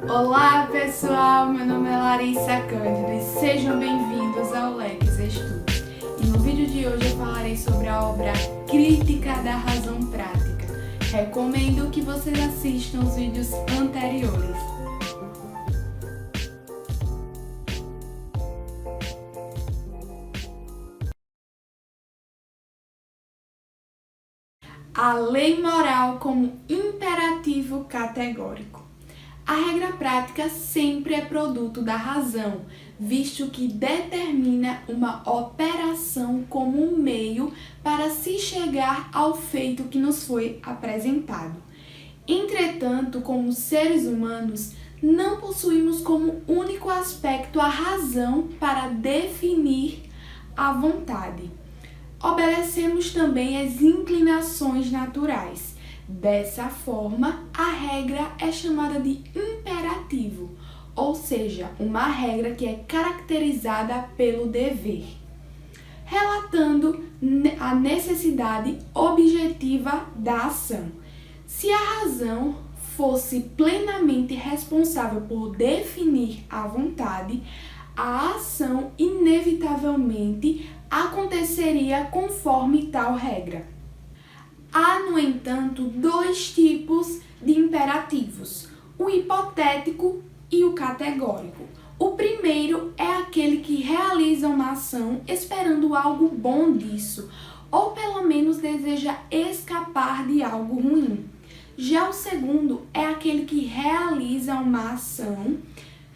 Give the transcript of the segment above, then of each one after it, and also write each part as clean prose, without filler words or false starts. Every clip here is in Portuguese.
Olá pessoal, meu nome é Larissa Cândido e sejam bem-vindos ao Leques Estudo. E no vídeo de hoje eu falarei sobre a obra Crítica da Razão Prática. Recomendo que vocês assistam os vídeos anteriores. A lei moral como imperativo categórico. A regra prática sempre é produto da razão, visto que determina uma operação como um meio para se chegar ao feito que nos foi apresentado. Entretanto, como seres humanos, não possuímos como único aspecto a razão para definir a vontade. Obedecemos também às inclinações naturais. Dessa forma, a regra é chamada de imperativo, ou seja, uma regra que é caracterizada pelo dever, relatando a necessidade objetiva da ação. Se a razão fosse plenamente responsável por definir a vontade, a ação inevitavelmente aconteceria conforme tal regra. Há, no entanto, dois tipos de imperativos, o hipotético e o categórico. O primeiro é aquele que realiza uma ação esperando algo bom disso, ou pelo menos deseja escapar de algo ruim. Já o segundo é aquele que realiza uma ação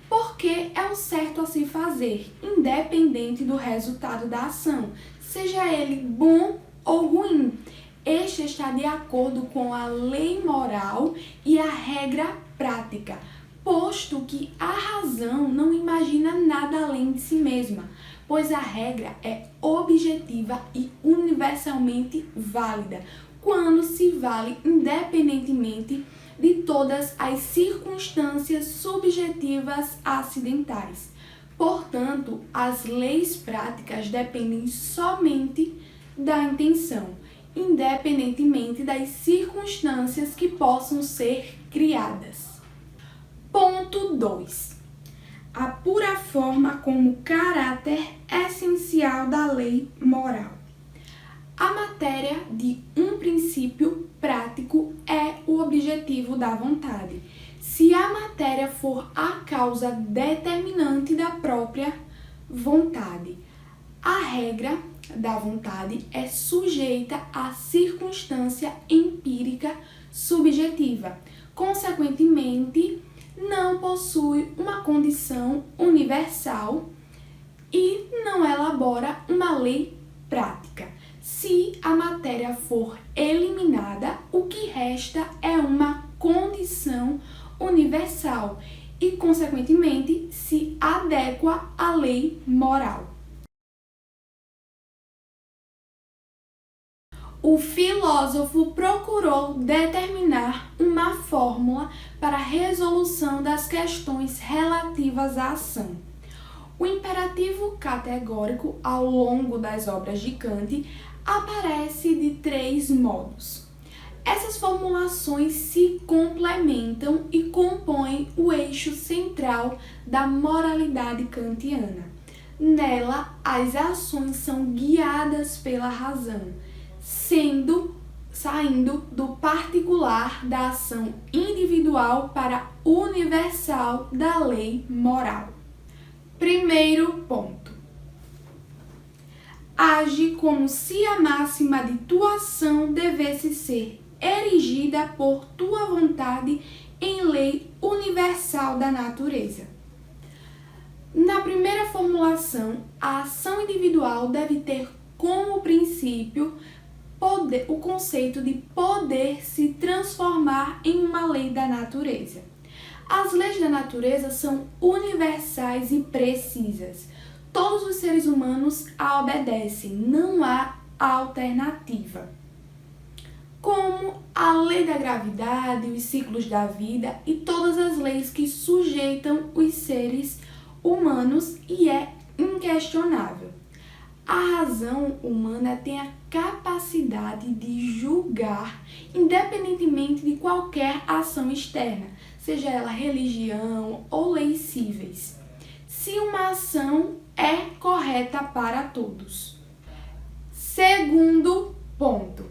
porque é o certo a se fazer, independente do resultado da ação, seja ele bom ou ruim. Este está de acordo com a lei moral e a regra prática, posto que a razão não imagina nada além de si mesma, pois a regra é objetiva e universalmente válida, quando se vale independentemente de todas as circunstâncias subjetivas acidentais. Portanto, as leis práticas dependem somente da intenção, independentemente das circunstâncias que possam ser criadas. Ponto 2. A pura forma como caráter essencial da lei moral. A matéria de um princípio prático é o objetivo da vontade. Se a matéria for a causa determinante da própria vontade, a regra da vontade é sujeita à circunstância empírica subjetiva. Consequentemente, não possui uma condição universal e não elabora uma lei prática. Se a matéria for eliminada, o que resta é uma condição universal e, consequentemente, se adequa à lei moral. O filósofo procurou determinar uma fórmula para a resolução das questões relativas à ação. O imperativo categórico, ao longo das obras de Kant, aparece de três modos. Essas formulações se complementam e compõem o eixo central da moralidade kantiana. Nela, as ações são guiadas pela razão, saindo do particular da ação individual para universal da lei moral. Primeiro ponto. Age como se a máxima de tua ação devesse ser erigida por tua vontade em lei universal da natureza. Na primeira formulação, a ação individual deve ter como princípio o conceito de poder se transformar em uma lei da natureza. As leis da natureza são universais e precisas. Todos os seres humanos a obedecem, não há alternativa. Como a lei da gravidade, os ciclos da vida e todas as leis que sujeitam os seres humanos, e é inquestionável. A razão humana tem a capacidade de julgar independentemente de qualquer ação externa, seja ela religião ou leis cíveis, se uma ação é correta para todos. Segundo ponto: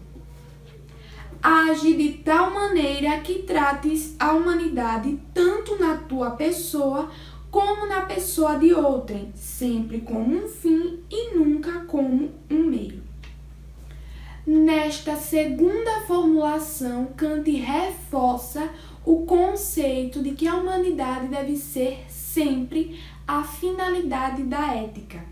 age de tal maneira que trates a humanidade tanto na tua pessoa como na pessoa de outrem, sempre como um fim e nunca como um meio. Nesta segunda formulação, Kant reforça o conceito de que a humanidade deve ser sempre a finalidade da ética.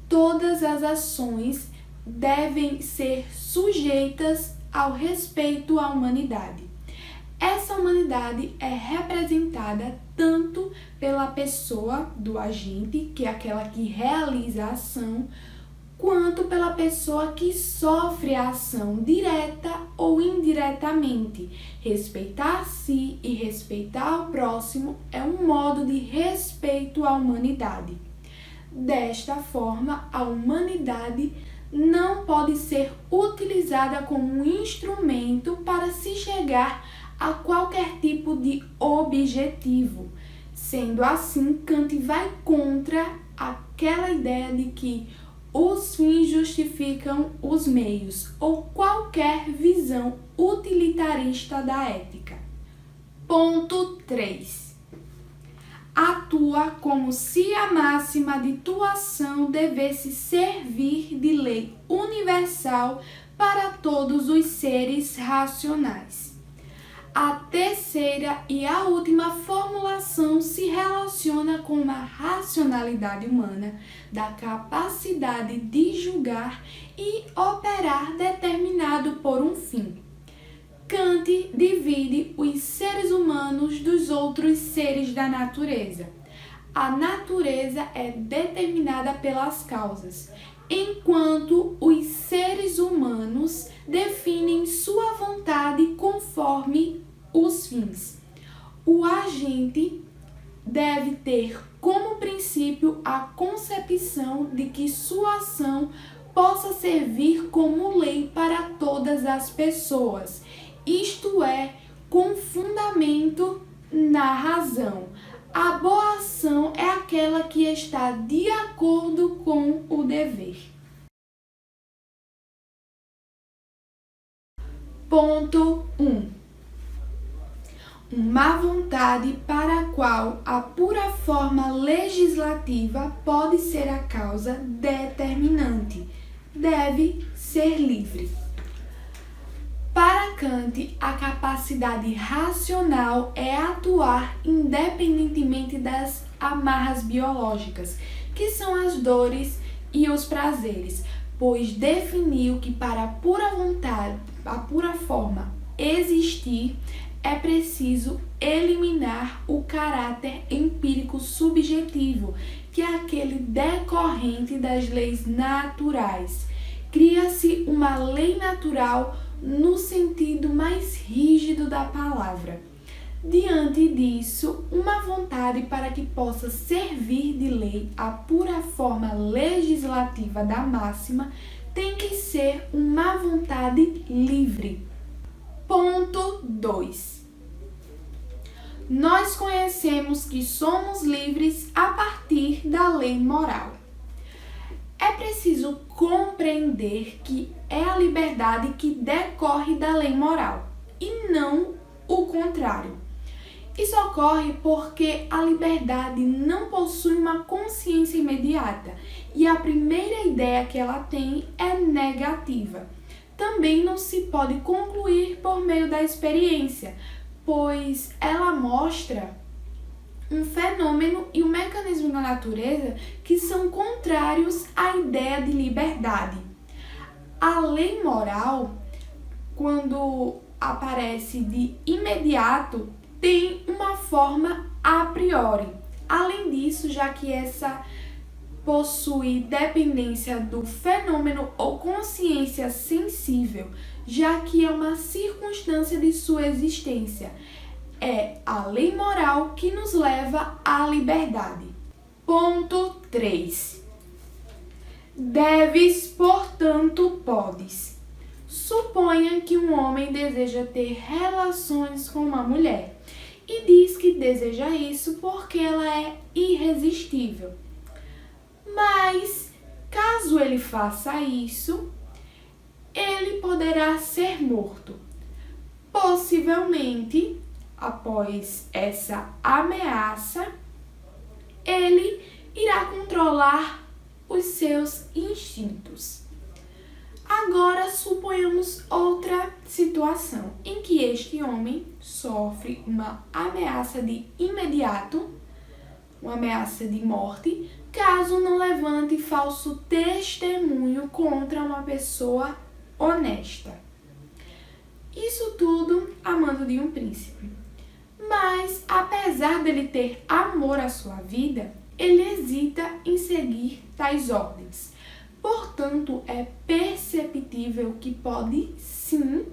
Todas as ações devem ser sujeitas ao respeito à humanidade. Essa humanidade é representada tanto pela pessoa do agente, que é aquela que realiza a ação, quanto pela pessoa que sofre a ação direta ou indiretamente. Respeitar a si e respeitar o próximo é um modo de respeito à humanidade. Desta forma, a humanidade não pode ser utilizada como um instrumento para se chegar a qualquer tipo de objetivo. Sendo assim, Kant vai contra aquela ideia de que os fins justificam os meios ou qualquer visão utilitarista da ética. Ponto 3. Atua como se a máxima de tua ação devesse servir de lei universal para todos os seres racionais. A terceira e a última formulação se relaciona com a racionalidade humana, da capacidade de julgar e operar determinado por um fim. Kant divide os seres humanos dos outros seres da natureza. A natureza é determinada pelas causas, enquanto os seres humanos definem sua vontade conforme os fins. O agente deve ter como princípio a concepção de que sua ação possa servir como lei para todas as pessoas, isto é, com fundamento na razão. A boa ação é aquela que está de acordo com o dever. Ponto 1. Má vontade para a qual a pura forma legislativa pode ser a causa determinante, deve ser livre. Para Kant, a capacidade racional é atuar independentemente das amarras biológicas, que são as dores e os prazeres, pois definiu que para a pura vontade, a pura forma existir, é preciso eliminar o caráter empírico subjetivo, que é aquele decorrente das leis naturais. Cria-se uma lei natural no sentido mais rígido da palavra. Diante disso, uma vontade para que possa servir de lei a pura forma legislativa da máxima tem que ser uma vontade livre. Ponto 2. Nós conhecemos que somos livres a partir da lei moral. É preciso compreender que é a liberdade que decorre da lei moral e não o contrário. Isso ocorre porque a liberdade não possui uma consciência imediata e a primeira ideia que ela tem é negativa. Também não se pode concluir por meio da experiência, pois ela mostra um fenômeno e um mecanismo da natureza que são contrários à ideia de liberdade. A lei moral, quando aparece de imediato, tem uma forma a priori. Além disso, já que essa possui dependência do fenômeno ou consciência sensível, já que é uma circunstância de sua existência. É a lei moral que nos leva à liberdade. Ponto 3. Deves, portanto, podes. Suponha que um homem deseja ter relações com uma mulher e diz que deseja isso porque ela é irresistível. Mas, caso ele faça isso, ele poderá ser morto. Possivelmente, após essa ameaça, ele irá controlar os seus instintos. Agora, suponhamos outra situação em que este homem sofre uma ameaça de imediato, uma ameaça de morte, caso não levante falso testemunho contra uma pessoa honesta. Isso tudo a mando de um príncipe. Mas, apesar dele ter amor à sua vida, ele hesita em seguir tais ordens. Portanto, é perceptível que pode, sim,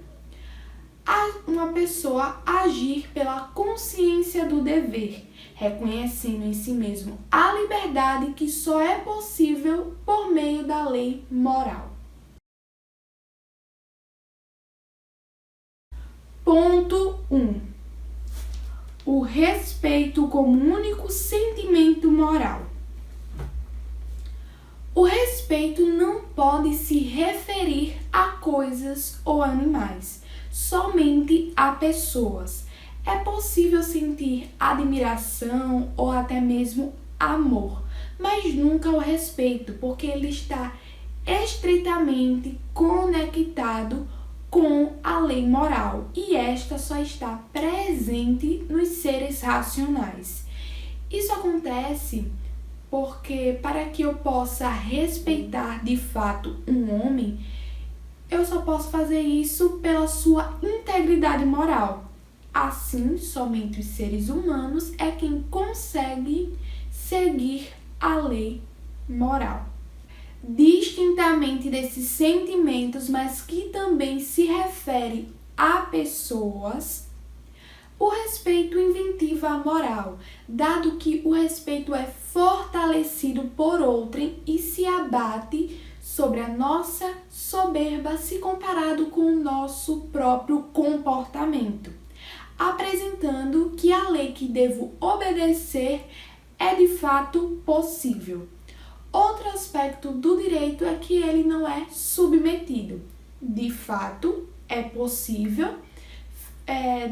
uma pessoa agir pela consciência do dever, reconhecendo em si mesmo a liberdade que só é possível por meio da lei moral. Ponto 1. O respeito como único sentimento moral. O respeito não pode se referir a coisas ou animais, somente a pessoas. É possível sentir admiração ou até mesmo amor, mas nunca o respeito, porque ele está estreitamente conectado com a lei moral, e esta só está presente nos seres racionais. Isso acontece porque, para que eu possa respeitar de fato um homem, eu só posso fazer isso pela sua integridade moral. Assim, somente os seres humanos é quem consegue seguir a lei moral. Distintamente desses sentimentos, mas que também se refere a pessoas, o respeito incentiva a moral, dado que o respeito é fortalecido por outrem e se abate sobre a nossa soberba se comparado com o nosso próprio comportamento, apresentando que a lei que devo obedecer é de fato possível. Outro aspecto do direito é que ele não é submetido. De fato, é possível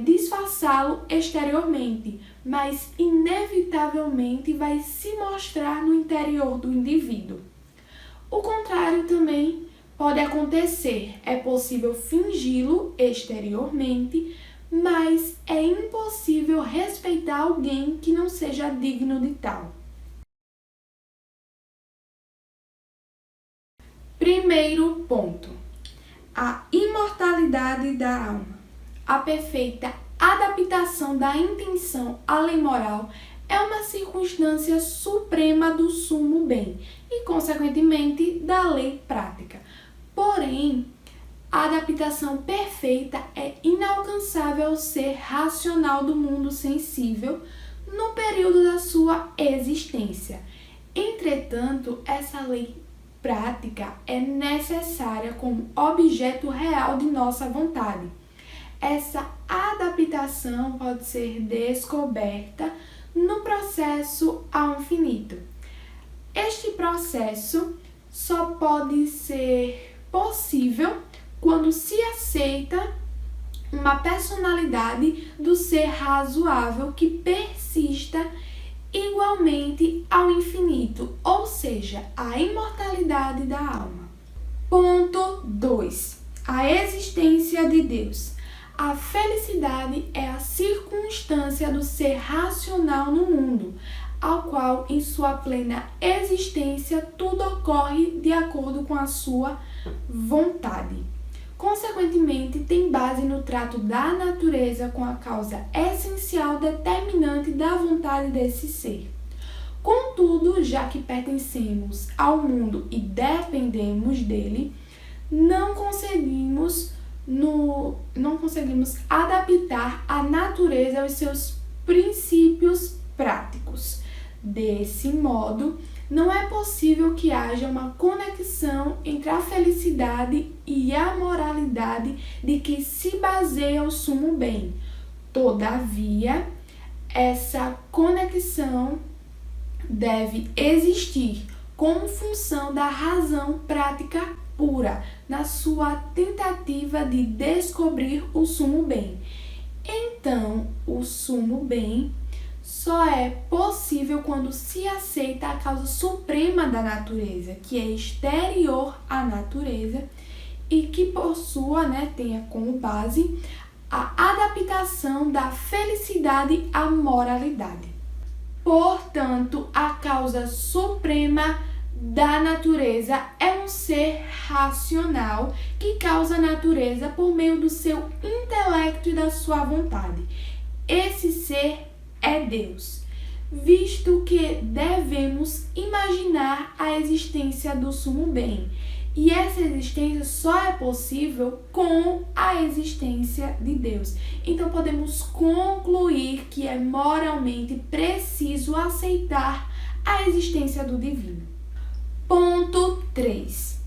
disfarçá-lo exteriormente, mas inevitavelmente vai se mostrar no interior do indivíduo. O contrário também pode acontecer. É possível fingi-lo exteriormente, mas é impossível respeitar alguém que não seja digno de tal. Primeiro ponto: a imortalidade da alma. A perfeita adaptação da intenção à lei moral é uma circunstância suprema do sumo bem e, consequentemente, da lei prática. Porém, a adaptação perfeita é inalcançável ao ser racional do mundo sensível no período da sua existência. Entretanto, essa lei prática é necessária como objeto real de nossa vontade. Essa adaptação pode ser descoberta no processo ao infinito. Este processo só pode ser possível quando se aceita uma personalidade do ser razoável que persista igualmente ao infinito, ou seja, a imortalidade da alma. Ponto 2. A existência de Deus. A felicidade é a circunstância do ser racional no mundo, ao qual, em sua plena existência, tudo ocorre de acordo com a sua vontade. Consequentemente, tem base no trato da natureza com a causa essencial determinante da vontade desse ser. Contudo, já que pertencemos ao mundo e dependemos dele, não conseguimos adaptar a natureza aos seus princípios práticos. Desse modo, não é possível que haja uma conexão entre a felicidade e a moralidade de que se baseia o sumo bem. Todavia, essa conexão deve existir como função da razão prática pura, na sua tentativa de descobrir o sumo bem. Então, o sumo bem só é possível quando se aceita a causa suprema da natureza, que é exterior à natureza e que possua, tenha como base a adaptação da felicidade à moralidade. Portanto, a causa suprema da natureza é um ser racional que causa a natureza por meio do seu intelecto e da sua vontade. Esse ser é Deus, visto que devemos imaginar a existência do sumo bem. E essa existência só é possível com a existência de Deus. Então podemos concluir que é moralmente preciso aceitar a existência do divino. Ponto 3.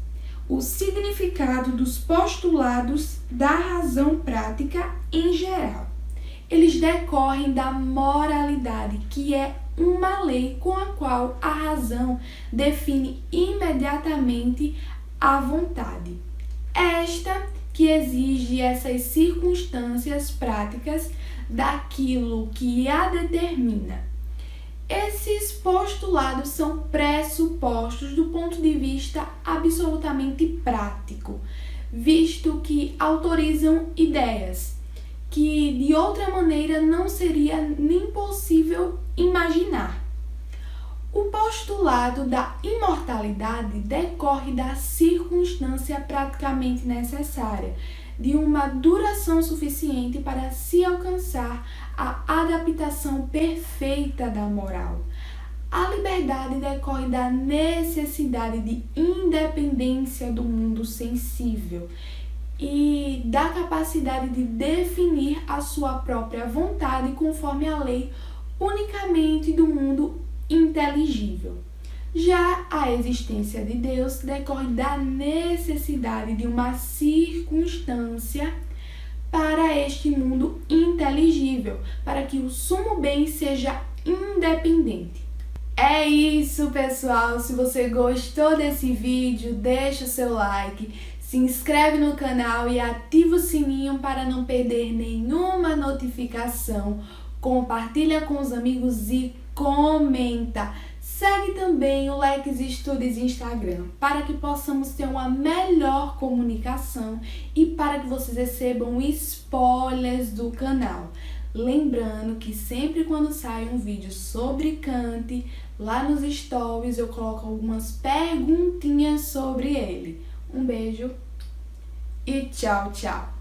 O significado dos postulados da razão prática em geral. Eles decorrem da moralidade, que é uma lei com a qual a razão define imediatamente a vontade. Esta que exige essas circunstâncias práticas daquilo que a determina. Esses postulados são pressupostos do ponto de vista absolutamente prático, visto que autorizam ideias que de outra maneira não seria nem possível imaginar. O postulado da imortalidade decorre da circunstância praticamente necessária, de uma duração suficiente para se alcançar a adaptação perfeita da moral. A liberdade decorre da necessidade de independência do mundo sensível e da capacidade de definir a sua própria vontade conforme a lei unicamente do mundo inteligível. Já a existência de Deus decorre da necessidade de uma circunstância para este mundo inteligível, para que o sumo bem seja independente. É isso, pessoal! Se você gostou desse vídeo, deixa o seu like, se inscreve no canal e ativa o sininho para não perder nenhuma notificação. Compartilha com os amigos e comenta. Segue também o Leques Studies Instagram para que possamos ter uma melhor comunicação e para que vocês recebam spoilers do canal. Lembrando que sempre quando sai um vídeo sobre Kant, lá nos stories eu coloco algumas perguntinhas sobre ele. Um beijo e tchau, tchau!